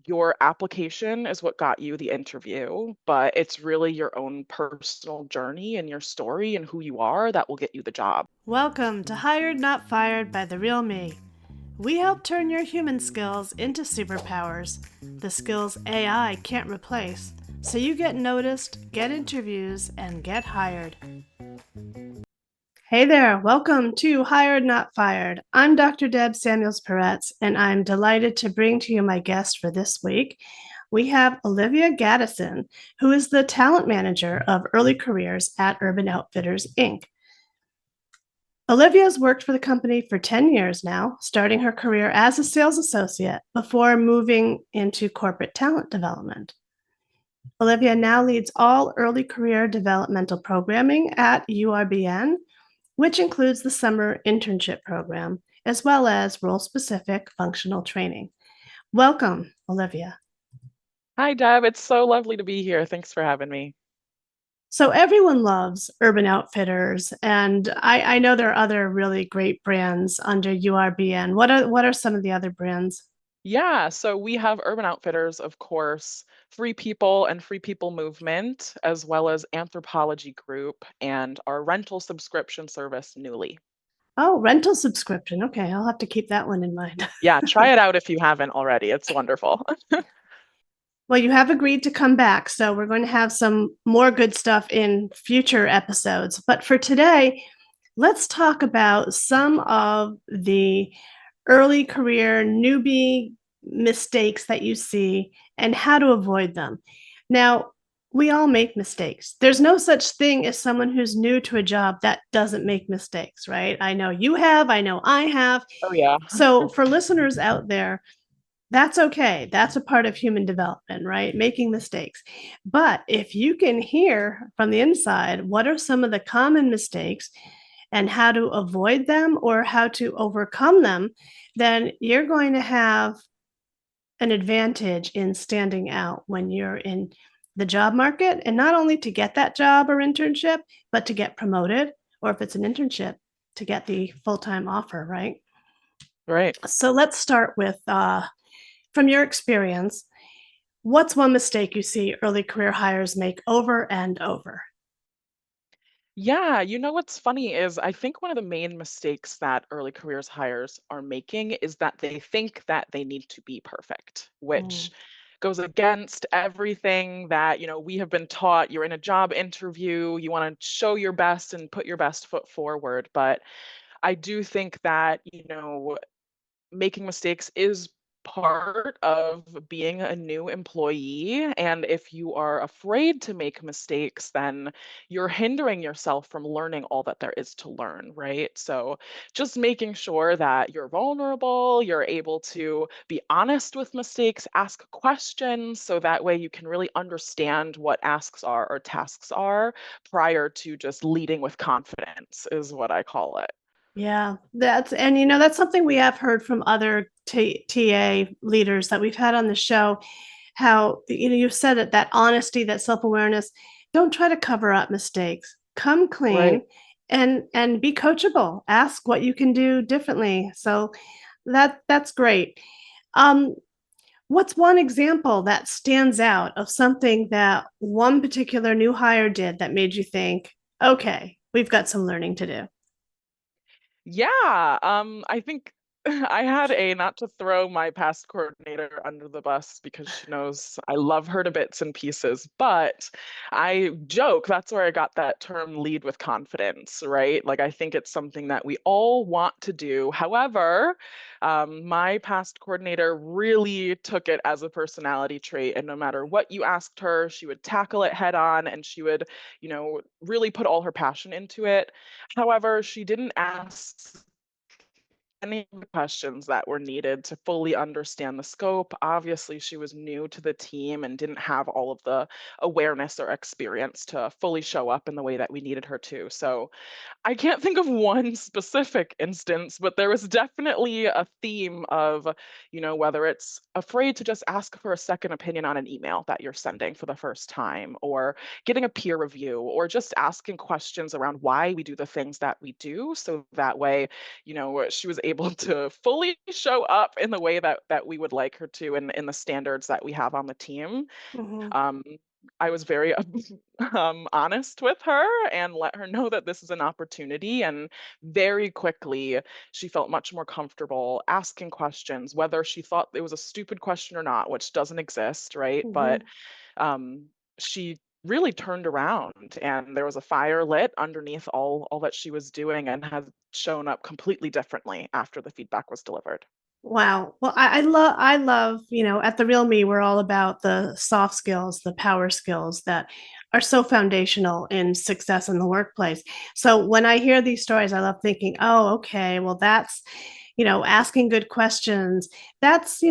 your application is what got you the interview, but it's really your own personal journey and your story and who you are that will get you the job. Welcome to Hired Not Fired by The Real Me. We help turn your human skills into superpowers, the skills AI can't replace, so you get noticed, get interviews, and get hired. Hey there, welcome to Hired Not Fired. I'm Dr. Deb Samuels-Peretz, and I'm delighted to bring to you my guest for this week. We have Olivia Gatison, who is the talent manager of early careers at Urban Outfitters, Inc. Olivia has worked for the company for 10 years now, starting her career as a sales associate before moving into corporate talent development. Olivia now leads all early career developmental programming at URBN, which includes the summer internship program, as well as role specific functional training. Welcome, Olivia. Hi, Deb. It's so lovely to be here. Thanks for having me. So, everyone loves Urban Outfitters, and I know there are other really great brands under URBN. What are some of the other brands? Yeah, so we have Urban Outfitters, of course, Free People and Free People Movement, as well as Anthropologie Group and our rental subscription service, Newly. Oh, rental subscription. Okay, I'll have to keep that one in mind. Yeah, try it out if you haven't already. It's wonderful. Well, you have agreed to come back, so we're going to have some more good stuff in future episodes. But for today, let's talk about some of the early career newbie mistakes that you see and how to avoid them. Now, we all make mistakes. There's no such thing as someone who's new to a job that doesn't make mistakes, right? I know you have, I know I have. Oh, yeah. So, for listeners out there, that's okay. That's a part of human development, right? Making mistakes. But if you can hear from the inside, what are some of the common mistakes and how to avoid them or how to overcome them, then you're going to have an advantage in standing out when you're in the job market. And not only to get that job or internship, but to get promoted, or if it's an internship, to get the full time offer, right? Right. So let's start with from your experience, what's one mistake you see early career hires make over and over? Yeah, what's funny is I think one of the main mistakes that early careers hires are making is that they think that they need to be perfect, Mm, which goes against everything that, we have been taught. You're in a job interview, you want to show your best and put your best foot forward. But I do think that, making mistakes is part of being a new employee. And if you are afraid to make mistakes, then you're hindering yourself from learning all that there is to learn, right? So just making sure that you're vulnerable, you're able to be honest with mistakes, ask questions, so that way you can really understand what asks are or tasks are prior to just leading with confidence, is what I call it. yeah, that's something we have heard from other TA leaders that we've had on the show. How you said it, that honesty, that self awareness. Don't try to cover up mistakes. Come Right. clean and be coachable. Ask what you can do differently. So that's great. Um, What's one example that stands out of something that one particular new hire did that made you think, okay, we've got some learning to do? Yeah, I think I had not to throw my past coordinator under the bus because she knows I love her to bits and pieces, but I joke that's where I got that term lead with confidence, right? Like, I think it's something that we all want to do. However, my past coordinator really took it as a personality trait, and no matter what you asked her, she would tackle it head on and she would, really put all her passion into it. However, she didn't ask any of the questions that were needed to fully understand the scope. Obviously, she was new to the team and didn't have all of the awareness or experience to fully show up in the way that we needed her to. So I can't think of one specific instance, but there was definitely a theme of, whether it's afraid to just ask for a second opinion on an email that you're sending for the first time, or getting a peer review, or just asking questions around why we do the things that we do. So that way, she was able to fully show up in the way that we would like her to, and in the standards that we have on the team. Mhm. Um, I was very honest with her and let her know that this is an opportunity. And very quickly, she felt much more comfortable asking questions, whether she thought it was a stupid question or not, which doesn't exist, right? But Mhm. um, she really turned around, and there was a fire lit underneath all that she was doing, and has shown up completely differently after the feedback was delivered. Wow. Well, I love, at the Real Me, we're all about the soft skills, the power skills that are so foundational in success in the workplace. So when I hear these stories, I love thinking, oh, okay, well, that's, asking good questions. That's,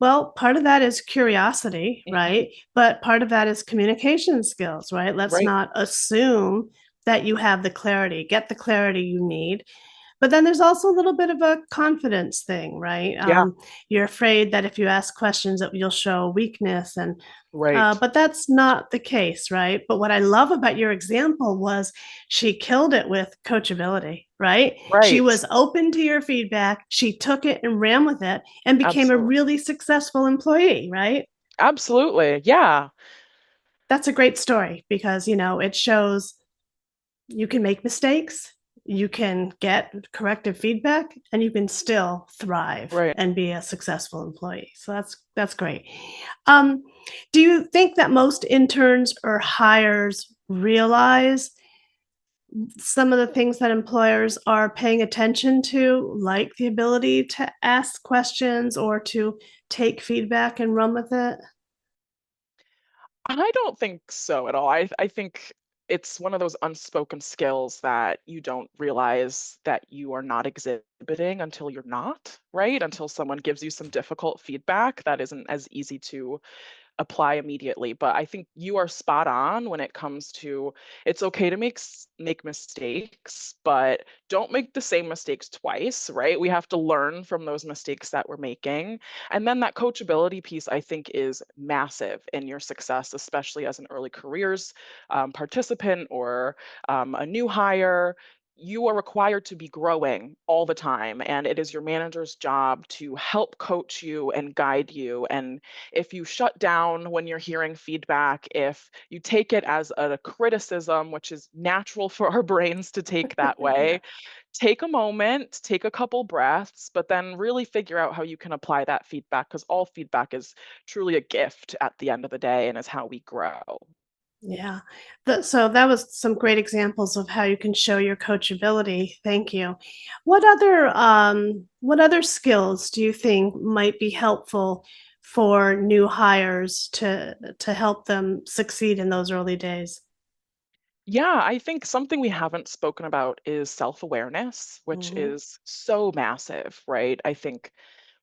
well, part of that is curiosity, Hmm. right? But part of that is communication skills, right? Let's Right. not assume that you have the clarity, get the clarity you need, but then there's also a little bit of a confidence thing, right? Yeah. You're afraid that if you ask questions that you'll show weakness, and Right. but that's not the case, right? But what I love about your example was she killed it with coachability, right? She Right. was open to your feedback. She took it and ran with it and became a Absolutely. really successful employee, right? Absolutely. Yeah. That's a great story because, it shows you can make mistakes, you can get corrective feedback, and you can still thrive Right. and be a successful employee. So that's great. Um, do you think that most interns or hires realize some of the things that employers are paying attention to, like the ability to ask questions or to take feedback and run with it? I don't think so at all. I think it's one of those unspoken skills that you don't realize that you are not exhibiting until you're not, right? Until someone gives you some difficult feedback that isn't as easy to apply immediately. But I think you are spot on when it comes to, it's okay to make mistakes, but don't make the same mistakes twice, right? We have to learn from those mistakes that we're making. And then that coachability piece, I think, is massive in your success, especially as an early careers participant, or a new hire. You are required to be growing all the time, and it is your manager's job to help coach you and guide you. And if you shut down when you're hearing feedback, if you take it as a criticism, which is natural for our brains to take that Yeah. way, take a moment, take a couple breaths, but then really figure out how you can apply that feedback, because all feedback is truly a gift at the end of the day and is how we grow. Yeah. So that was some great examples of how you can show your coachability. Thank you. What other skills do you think might be helpful for new hires to help them succeed in those early days? Yeah, I think something we haven't spoken about is self awareness, which Mhm. is so massive, right? I think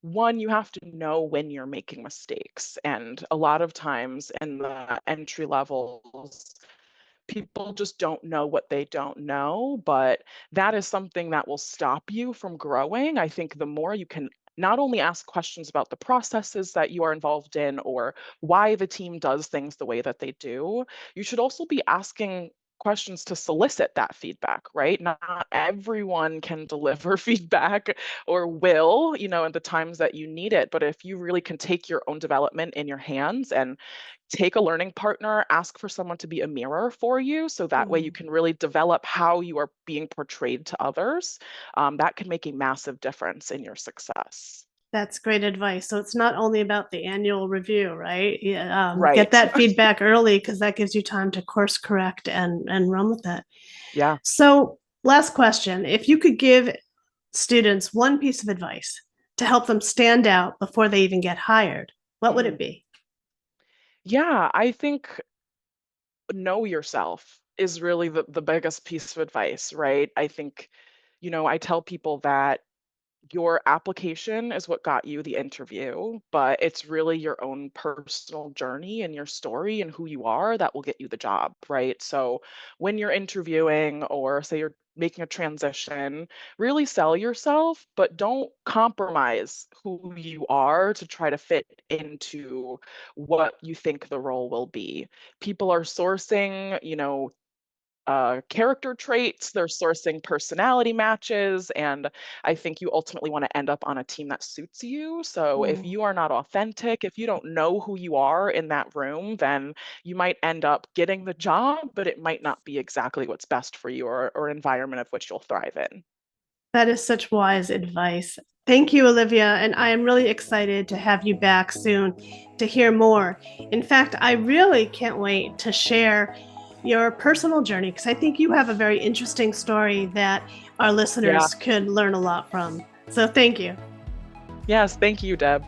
one, you have to know when you're making mistakes. And a lot of times in the entry levels, people just don't know what they don't know, but that is something that will stop you from growing. I think the more you can not only ask questions about the processes that you are involved in, or why the team does things the way that they do, you should also be asking questions to solicit that feedback, right? Not everyone can deliver feedback, or will, at the times that you need it. But if you really can take your own development in your hands and take a learning partner, ask for someone to be a mirror for you, so that way you Mhm. can really develop how you are being portrayed to others. That can make a massive difference in your success. That's great advice. So it's not only about the annual review, right? Yeah, get Right. that feedback early because that gives you time to course correct and run with it. Yeah. So, last question: if you could give students one piece of advice to help them stand out before they even get hired, what would it Mm. be? Yeah, I think know yourself is really the biggest piece of advice, right? I think, I tell people that your application is what got you the interview, but it's really your own personal journey and your story and who you are that will get you the job, right? So when you're interviewing, or say you're making a transition, really sell yourself, but don't compromise who you are to try to fit into what you think the role will be. People are sourcing, character traits, they're sourcing personality matches, and I think you ultimately want to end up on a team that suits you. So if Mm. you are not authentic, if you don't know who you are in that room, then you might end up getting the job, but it might not be exactly what's best for you or an environment of which you'll thrive in. That is such wise advice. Thank you, Olivia. And I am really excited to have you back soon to hear more. In fact, I really can't wait to share your personal journey because I think you have a very interesting story that our Yeah. listeners could learn a lot from. So thank you. Yes. Thank you, Deb.